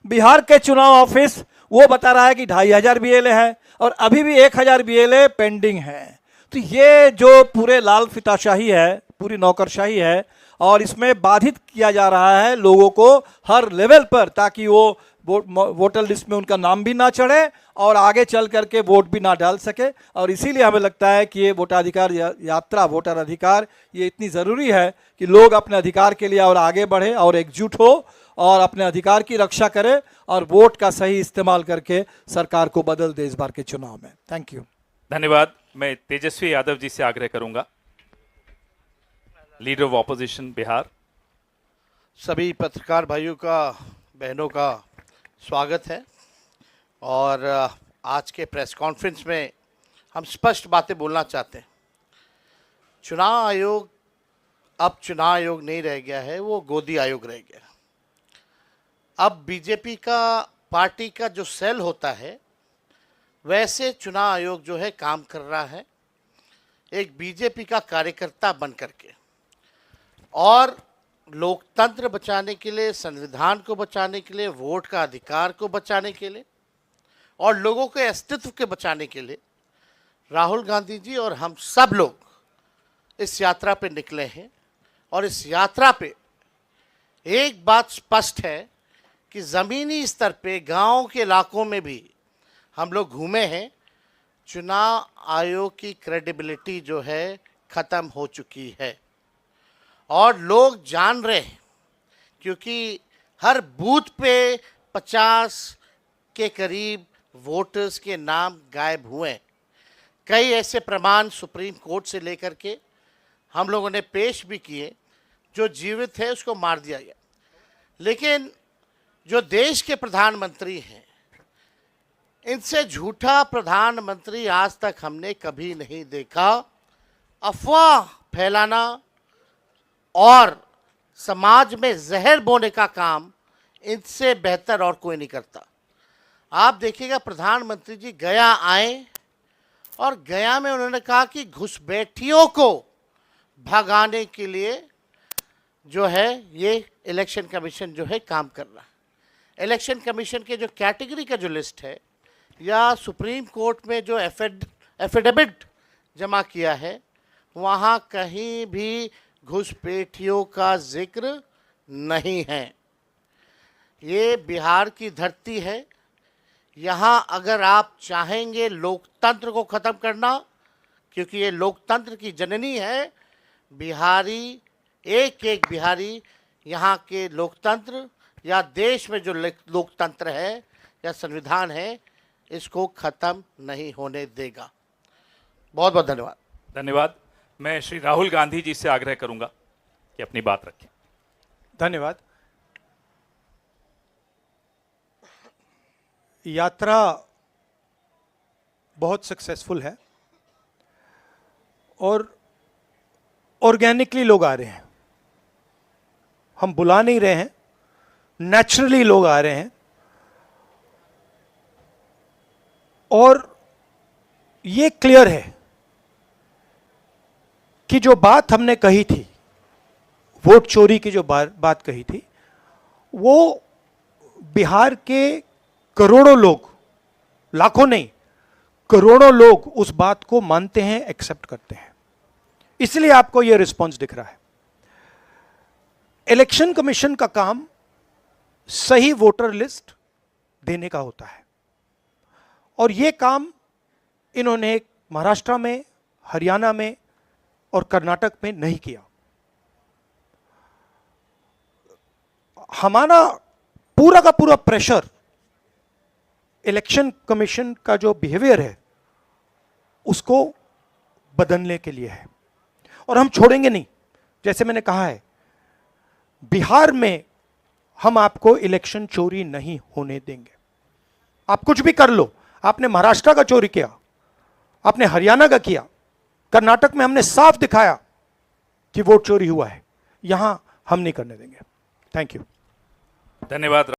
बिहार के चुनाव ऑफिस वो बता रहा है कि 2500 बीएलए है और अभी भी 1000 बीएलए पेंडिंग है। तो ये जो पूरे लाल फीताशाही है, पूरी नौकरशाही है, और इसमें बाधित किया जा रहा है लोगों को हर लेवल पर, ताकि वो वोटर लिस्ट में उनका नाम भी ना चढ़े और आगे चल करके वोट भी ना डाल सके। और इसीलिए हमें लगता है कि ये वोटाधिकार यात्रा, वोटर अधिकार, ये इतनी ज़रूरी है कि लोग अपने अधिकार के लिए और आगे बढ़े और एकजुट हो और अपने अधिकार की रक्षा करे और वोट का सही इस्तेमाल करके सरकार को बदल दे इस बार के चुनाव में। Thank you. धन्यवाद। मैं तेजस्वी यादव जी से आग्रह करूंगा, लीडर ऑफ ऑपोजिशन बिहार। सभी पत्रकार भाइयों का, बहनों का स्वागत है। और आज के प्रेस कॉन्फ्रेंस में हम स्पष्ट बातें बोलना चाहते हैं। चुनाव आयोग अब चुनाव आयोग नहीं रह गया है, वो गोदी आयोग रह गया। अब बीजेपी का पार्टी का जो सेल होता है वैसे चुनाव आयोग जो है काम कर रहा है, एक बीजेपी का कार्यकर्ता बन करके, और लोकतंत्र बचाने के लिए, संविधान को बचाने के लिए, वोट का अधिकार को बचाने के लिए और लोगों के अस्तित्व के बचाने के लिए राहुल गांधी जी और हम सब लोग इस यात्रा पे निकले हैं। और इस यात्रा पे एक बात स्पष्ट है कि ज़मीनी स्तर पे, गांव के इलाकों में भी हम लोग घूमे हैं। चुनाव आयोग की क्रेडिबिलिटी जो है ख़त्म हो चुकी है और लोग जान रहे हैं, क्योंकि हर बूथ पे 50 के करीब वोटर्स के नाम गायब हुए। कई ऐसे प्रमाण सुप्रीम कोर्ट से लेकर के हम लोगों ने पेश भी किए, जो जीवित है उसको मार दिया गया। लेकिन जो देश के प्रधानमंत्री हैं, इनसे झूठा प्रधानमंत्री आज तक हमने कभी नहीं देखा। अफवाह फैलाना और समाज में जहर बोने का काम इनसे बेहतर और कोई नहीं करता। आप देखिएगा, प्रधानमंत्री जी गया आए और गया में उन्होंने कहा कि घुसपैठियों को भगाने के लिए जो है ये इलेक्शन कमीशन जो है काम कर रहा है। इलेक्शन कमीशन के जो कैटेगरी का जो लिस्ट है या सुप्रीम कोर्ट में जो एफिडेविट जमा किया है, वहाँ कहीं भी घुसपैठियों का जिक्र नहीं है। ये बिहार की धरती है। यहाँ अगर आप चाहेंगे लोकतंत्र को ख़त्म करना, क्योंकि ये लोकतंत्र की जननी है, बिहारी, एक एक बिहारी यहाँ के लोकतंत्र या देश में जो लोकतंत्र है या संविधान है, इसको ख़त्म नहीं होने देगा। बहुत बहुत धन्यवाद। धन्यवाद। मैं श्री राहुल गांधी जी से आग्रह करूंगा कि अपनी बात रखें। धन्यवाद। यात्रा बहुत सक्सेसफुल है और ऑर्गेनिकली लोग आ रहे हैं। हम बुला नहीं रहे हैं, नेचुरली लोग आ रहे हैं। और ये क्लियर है कि जो बात हमने कही थी, वोट चोरी की जो बात कही थी, वो बिहार के करोड़ों लोग, लाखों नहीं, करोड़ों लोग उस बात को मानते हैं, एक्सेप्ट करते हैं। इसलिए आपको यह रिस्पॉन्स दिख रहा है। इलेक्शन कमीशन का काम सही वोटर लिस्ट देने का होता है और यह काम इन्होंने महाराष्ट्र में, हरियाणा में और कर्नाटक में नहीं किया। हमारा पूरा का पूरा प्रेशर इलेक्शन कमीशन का जो बिहेवियर है उसको बदलने के लिए है और हम छोड़ेंगे नहीं। जैसे मैंने कहा है, बिहार में हम आपको इलेक्शन चोरी नहीं होने देंगे। आप कुछ भी कर लो, आपने महाराष्ट्र का चोरी किया, आपने हरियाणा का किया, कर्नाटक में हमने साफ दिखाया कि वोट चोरी हुआ है, यहां हम नहीं करने देंगे। Thank you. धन्यवाद।